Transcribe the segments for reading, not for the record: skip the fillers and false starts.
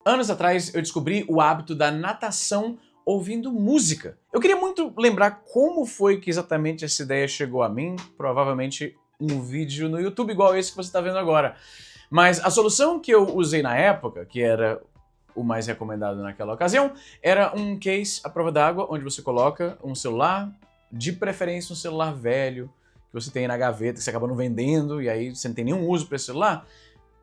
Anos atrás eu descobri o hábito da natação ouvindo música. Eu queria muito lembrar como foi que exatamente essa ideia chegou a mim, provavelmente um vídeo no YouTube igual esse que você está vendo agora. Mas a solução que eu usei na época, que era o mais recomendado naquela ocasião, era um case à prova d'água, onde você coloca um celular, de preferência um celular velho, que você tem na gaveta, que você acaba não vendendo, e aí você não tem nenhum uso para esse celular.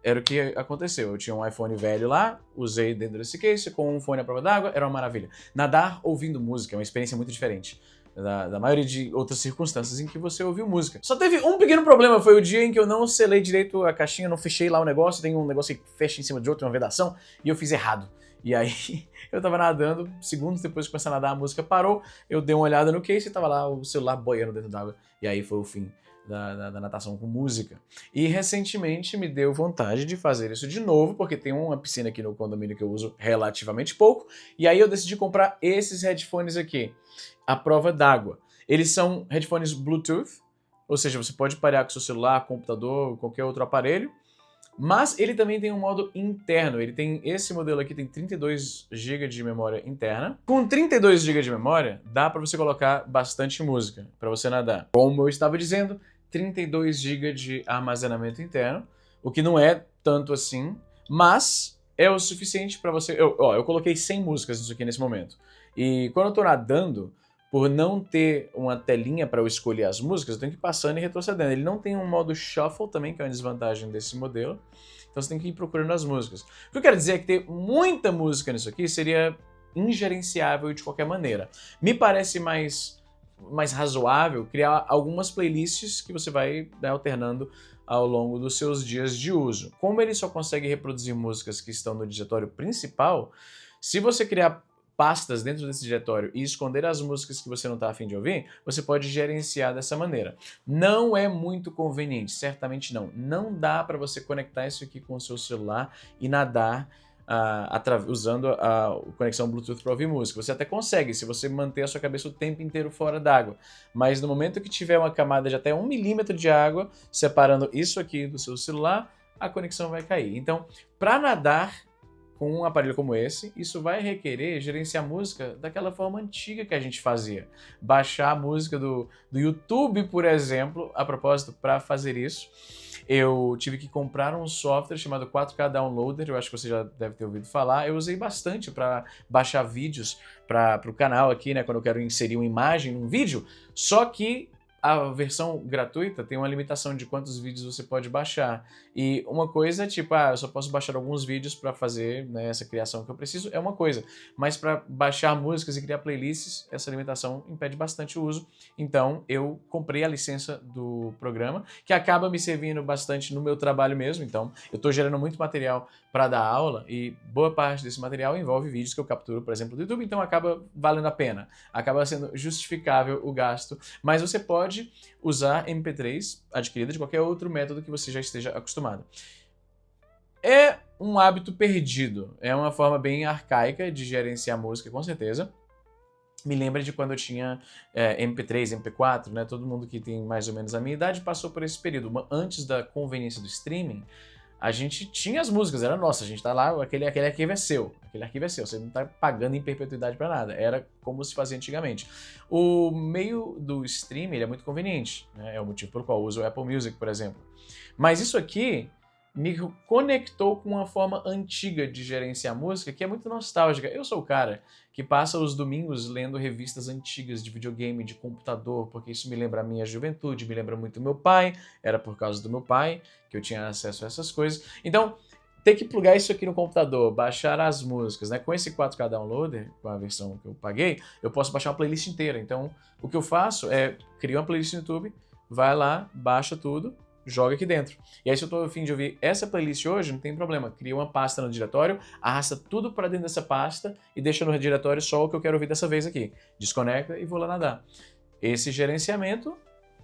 Era o que aconteceu. Eu tinha um iPhone velho lá, usei dentro desse case com um fone à prova d'água, era uma maravilha. Nadar ouvindo música é uma experiência muito diferente da maioria de outras circunstâncias em que você ouviu música. Só teve um pequeno problema, foi o dia em que eu não selei direito a caixinha, não fechei lá o negócio, tem um negócio que fecha em cima de outro, uma vedação, e eu fiz errado. E aí, eu tava nadando, segundos depois de começar a nadar, a música parou, eu dei uma olhada no case e tava lá o celular boiando dentro d'água, e aí foi o fim da natação com música. E recentemente me deu vontade de fazer isso de novo, porque tem uma piscina aqui no condomínio que eu uso relativamente pouco, e aí eu decidi comprar esses headphones aqui, à prova d'água. Eles são headphones Bluetooth, ou seja, você pode parear com seu celular, computador, qualquer outro aparelho, mas ele também tem um modo interno. Ele tem esse modelo aqui, tem 32 GB de memória interna. Com 32 GB de memória, dá para você colocar bastante música para você nadar. Como eu estava dizendo, 32 GB de armazenamento interno, o que não é tanto assim, mas é o suficiente para você... Eu coloquei 100 músicas nisso aqui nesse momento. E quando eu estou nadando, por não ter uma telinha para eu escolher as músicas, eu tenho que ir passando e retrocedendo. Ele não tem um modo shuffle também, que é uma desvantagem desse modelo. Então você tem que ir procurando as músicas. O que eu quero dizer é que ter muita música nisso aqui seria ingerenciável de qualquer maneira. Me parece mais razoável criar algumas playlists que você vai alternando ao longo dos seus dias de uso. Como ele só consegue reproduzir músicas que estão no diretório principal, se você criar pastas dentro desse diretório e esconder as músicas que você não está a fim de ouvir, você pode gerenciar dessa maneira. Não é muito conveniente, certamente não. Não dá para você conectar isso aqui com o seu celular e nadar usando a conexão Bluetooth para ouvir música. Você até consegue, se você manter a sua cabeça o tempo inteiro fora d'água. Mas no momento que tiver uma camada de até 1 milímetro de água separando isso aqui do seu celular, a conexão vai cair. Então, para nadar com um aparelho como esse, isso vai requerer gerenciar música daquela forma antiga que a gente fazia. Baixar a música do YouTube, por exemplo. A propósito, para fazer isso, eu tive que comprar um software chamado 4K Downloader, eu acho que você já deve ter ouvido falar. Eu usei bastante para baixar vídeos para o canal aqui, né, quando eu quero inserir uma imagem num vídeo, só que a versão gratuita tem uma limitação de quantos vídeos você pode baixar. E uma coisa é tipo, eu só posso baixar alguns vídeos para fazer, né, essa criação que eu preciso, é uma coisa. Mas para baixar músicas e criar playlists, essa limitação impede bastante o uso. Então eu comprei a licença do programa, que acaba me servindo bastante no meu trabalho mesmo. Então eu estou gerando muito material para dar aula e boa parte desse material envolve vídeos que eu capturo, por exemplo, do YouTube. Então acaba valendo a pena, acaba sendo justificável o gasto. Mas você pode usar MP3 adquirida de qualquer outro método que você já esteja acostumado. É um hábito perdido, é uma forma bem arcaica de gerenciar música, com certeza. Me lembra de quando eu tinha MP3, MP4, né? Todo mundo que tem mais ou menos a minha idade passou por esse período. Antes da conveniência do streaming, a gente tinha as músicas, era nossa, a gente tá lá, aquele arquivo é seu, você não tá pagando em perpetuidade para nada, era como se fazia antigamente. O meio do streaming ele é muito conveniente, né? É o motivo pelo qual eu uso o Apple Music, por exemplo. Mas isso aqui me conectou com uma forma antiga de gerenciar música que é muito nostálgica. Eu sou o cara que passa os domingos lendo revistas antigas de videogame, de computador, porque isso me lembra a minha juventude, me lembra muito meu pai, era por causa do meu pai que eu tinha acesso a essas coisas. Então, ter que plugar isso aqui no computador, baixar as músicas, né? Com esse 4K Downloader, com a versão que eu paguei, eu posso baixar uma playlist inteira. Então, o que eu faço é criar uma playlist no YouTube, vai lá, baixa tudo, joga aqui dentro. E aí se eu estou a fim de ouvir essa playlist hoje, não tem problema. Cria uma pasta no diretório, arrasta tudo para dentro dessa pasta e deixa no diretório só o que eu quero ouvir dessa vez aqui. Desconecta e vou lá nadar. Esse gerenciamento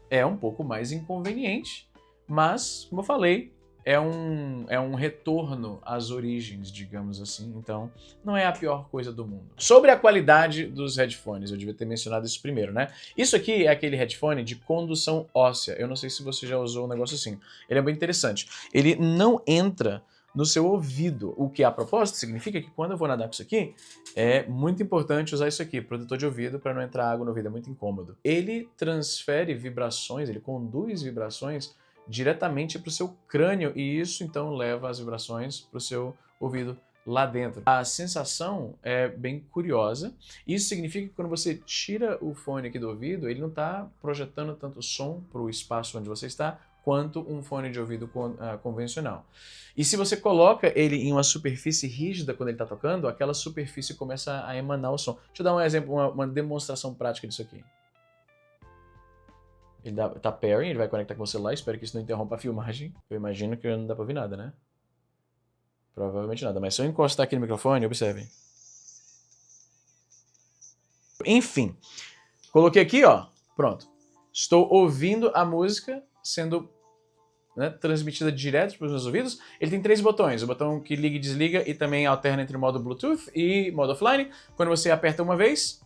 é um pouco mais inconveniente, mas, como eu falei, é um retorno às origens, digamos assim, então não é a pior coisa do mundo. Sobre a qualidade dos headphones, eu devia ter mencionado isso primeiro, né? Isso aqui é aquele headphone de condução óssea, eu não sei se você já usou um negócio assim, ele é bem interessante. Ele não entra no seu ouvido. O que, a propósito, significa que quando eu vou nadar com isso aqui, é muito importante usar isso aqui, protetor de ouvido, para não entrar água no ouvido, é muito incômodo. Ele transfere vibrações, ele conduz vibrações diretamente para o seu crânio e isso então leva as vibrações para o seu ouvido lá dentro. A sensação é bem curiosa. Isso significa que quando você tira o fone aqui do ouvido, ele não está projetando tanto som para o espaço onde você está, quanto um fone de ouvido convencional. E se você coloca ele em uma superfície rígida quando ele está tocando, aquela superfície começa a emanar o som. Deixa eu dar um exemplo, uma demonstração prática disso aqui. Ele tá pairing, ele vai conectar com o celular, espero que isso não interrompa a filmagem. Eu imagino que não dá pra ouvir nada, né? Provavelmente nada, mas se eu encostar aqui no microfone, observem. Enfim, coloquei aqui, ó, pronto. Estou ouvindo a música sendo transmitida direto para os meus ouvidos. Ele tem 3 botões, o botão que liga e desliga e também alterna entre modo Bluetooth e modo offline. Quando você aperta uma vez,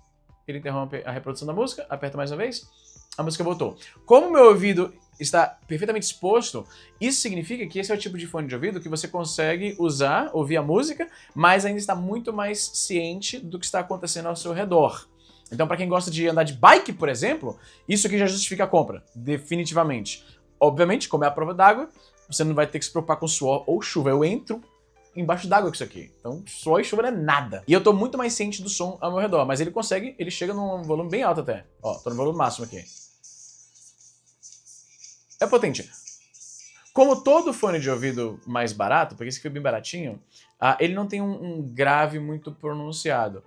ele interrompe a reprodução da música, aperta mais uma vez, a música voltou. Como meu ouvido está perfeitamente exposto, isso significa que esse é o tipo de fone de ouvido que você consegue usar, ouvir a música, mas ainda está muito mais ciente do que está acontecendo ao seu redor. Então, para quem gosta de andar de bike, por exemplo, isso aqui já justifica a compra, definitivamente. Obviamente, como é a prova d'água, você não vai ter que se preocupar com suor ou chuva. Eu entro embaixo d'água com isso aqui. Então, suor e chuva não é nada. E eu tô muito mais ciente do som ao meu redor, mas ele chega num volume bem alto até. Ó, tô no volume máximo aqui. É potente. Como todo fone de ouvido mais barato, porque esse aqui é bem baratinho, ele não tem um grave muito pronunciado.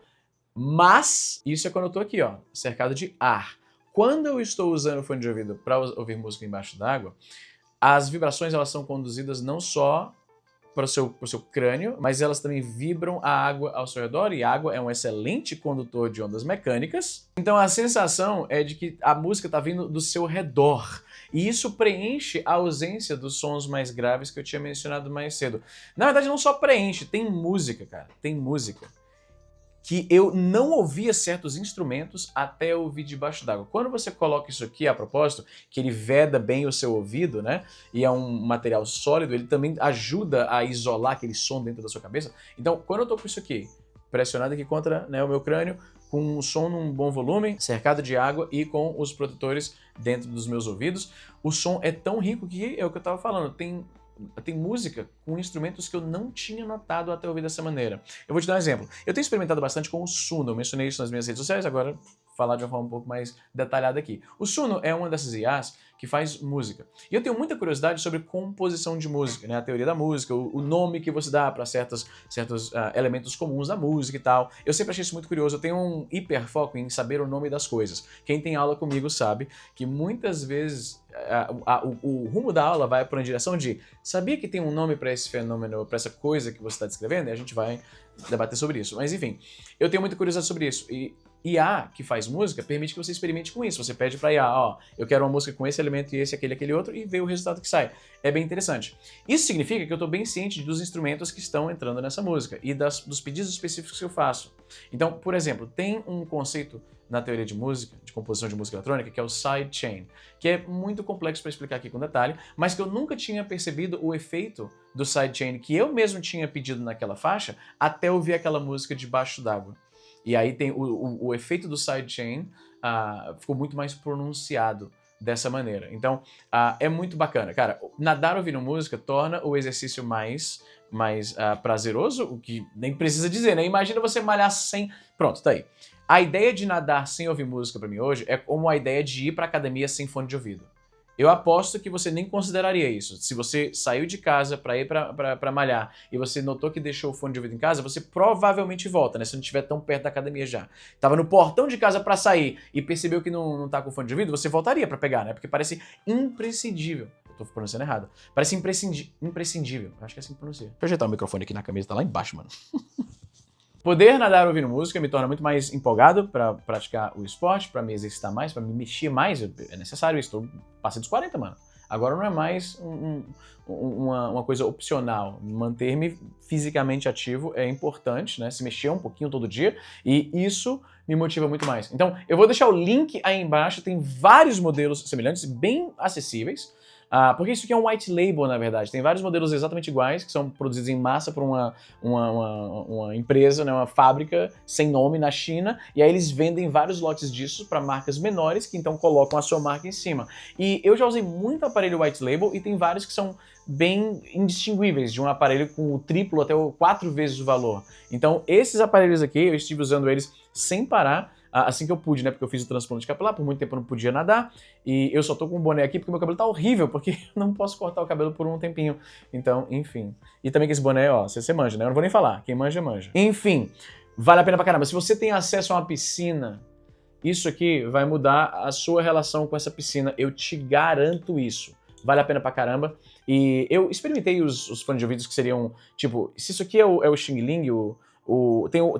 Mas, isso é quando eu tô aqui, ó, cercado de ar. Quando eu estou usando o fone de ouvido para ouvir música embaixo d'água, as vibrações elas são conduzidas não só para o seu crânio, mas elas também vibram a água ao seu redor, e a água é um excelente condutor de ondas mecânicas. Então a sensação é de que a música está vindo do seu redor. E isso preenche a ausência dos sons mais graves que eu tinha mencionado mais cedo. Na verdade, não só preenche, tem música, cara. Tem música que eu não ouvia certos instrumentos até eu ouvir debaixo d'água. Quando você coloca isso aqui, a propósito, que ele veda bem o seu ouvido, né? E é um material sólido, ele também ajuda a isolar aquele som dentro da sua cabeça. Então, quando eu tô com isso aqui, pressionado aqui contra o meu crânio, com o som num bom volume, cercado de água e com os protetores dentro dos meus ouvidos, o som é tão rico que é o que eu tava falando, tem música com instrumentos que eu não tinha notado até ouvir dessa maneira. Eu vou te dar um exemplo. Eu tenho experimentado bastante com o Suno, eu mencionei isso nas minhas redes sociais, agora falar de uma forma um pouco mais detalhada aqui. O Suno é uma dessas IAs que faz música. E eu tenho muita curiosidade sobre composição de música, né? A teoria da música, o nome que você dá para certos elementos comuns da música e tal. Eu sempre achei isso muito curioso. Eu tenho um hiperfoco em saber o nome das coisas. Quem tem aula comigo sabe que muitas vezes o rumo da aula vai para uma direção de sabia que tem um nome para esse fenômeno, para essa coisa que você está descrevendo? E a gente vai debater sobre isso. Mas enfim, eu tenho muita curiosidade sobre isso. E IA que faz música permite que você experimente com isso. Você pede para IA, ó, eu quero uma música com esse elemento e esse, aquele outro, e vê o resultado que sai. É bem interessante. Isso significa que eu estou bem ciente dos instrumentos que estão entrando nessa música e dos pedidos específicos que eu faço. Então, por exemplo, tem um conceito na teoria de música, de composição de música eletrônica, que é o sidechain, que é muito complexo para explicar aqui com detalhe, mas que eu nunca tinha percebido o efeito do sidechain que eu mesmo tinha pedido naquela faixa até ouvir aquela música debaixo d'água. E aí tem o efeito do sidechain ficou muito mais pronunciado dessa maneira. Então, é muito bacana. Cara, nadar ouvindo música torna o exercício mais prazeroso, o que nem precisa dizer, né? Imagina você malhar sem... Pronto, tá aí. A ideia de nadar sem ouvir música pra mim hoje é como a ideia de ir pra academia sem fone de ouvido. Eu aposto que você nem consideraria isso. Se você saiu de casa para ir para malhar e você notou que deixou o fone de ouvido em casa, você provavelmente volta, né? Se não estiver tão perto da academia já. Tava no portão de casa para sair e percebeu que não tá com o fone de ouvido, você voltaria para pegar, né? Porque parece imprescindível. Eu tô pronunciando errado. Parece imprescindível. Eu acho que é assim que pronuncia. Deixa eu ajeitar o microfone aqui na camisa, tá lá embaixo, mano. Poder nadar ouvindo música me torna muito mais empolgado para praticar o esporte, para me exercitar mais, para me mexer mais. É necessário isso. Passei dos 40, mano. Agora não é mais uma coisa opcional. Manter-me fisicamente ativo é importante, né? Se mexer um pouquinho todo dia, e isso me motiva muito mais. Então, eu vou deixar o link aí embaixo. Tem vários modelos semelhantes, bem acessíveis. Porque isso aqui é um white label, na verdade. Tem vários modelos exatamente iguais, que são produzidos em massa por uma empresa, né, uma fábrica sem nome na China, e aí eles vendem vários lotes disso para marcas menores, que então colocam a sua marca em cima. E eu já usei muito aparelho white label, e tem vários que são bem indistinguíveis, de um aparelho com o triplo até 4 vezes o valor. Então, esses aparelhos aqui, eu estive usando eles sem parar, assim que eu pude, né, porque eu fiz o transplante capilar, por muito tempo eu não podia nadar, e eu só tô com um boné aqui porque meu cabelo tá horrível, porque eu não posso cortar o cabelo por um tempinho. Então, enfim. E também que esse boné, ó, você manja, né? Eu não vou nem falar, quem manja, manja. Enfim, vale a pena pra caramba. Se você tem acesso a uma piscina, isso aqui vai mudar a sua relação com essa piscina, eu te garanto isso. Vale a pena pra caramba. E eu experimentei os fones de ouvidos que seriam, tipo, se isso aqui é o Xing Ling,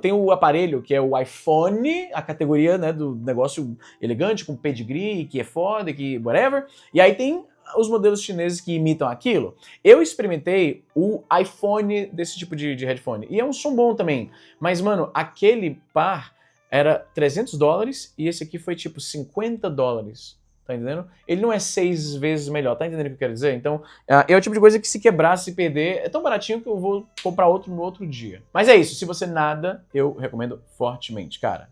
tem o aparelho que é o iPhone, a categoria, né, do negócio elegante, com pedigree, que é foda, que whatever. E aí tem os modelos chineses que imitam aquilo. Eu experimentei o iPhone desse tipo de headphone. E é um som bom também. Mas, mano, aquele par era $300 e esse aqui foi tipo $50. Tá entendendo? Ele não é 6 vezes melhor, tá entendendo o que eu quero dizer? Então, é o tipo de coisa que se quebrar, se perder, é tão baratinho que eu vou comprar outro no outro dia. Mas é isso, se você nada, eu recomendo fortemente, cara.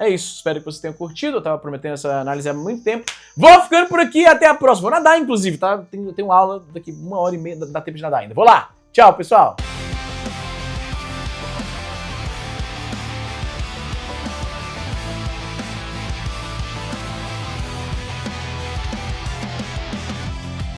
É isso, espero que você tenha curtido, eu tava prometendo essa análise há muito tempo. Vou ficando por aqui, até a próxima. Vou nadar, inclusive, tá? Tenho aula daqui 1h30, dá tempo de nadar ainda. Vou lá! Tchau, pessoal!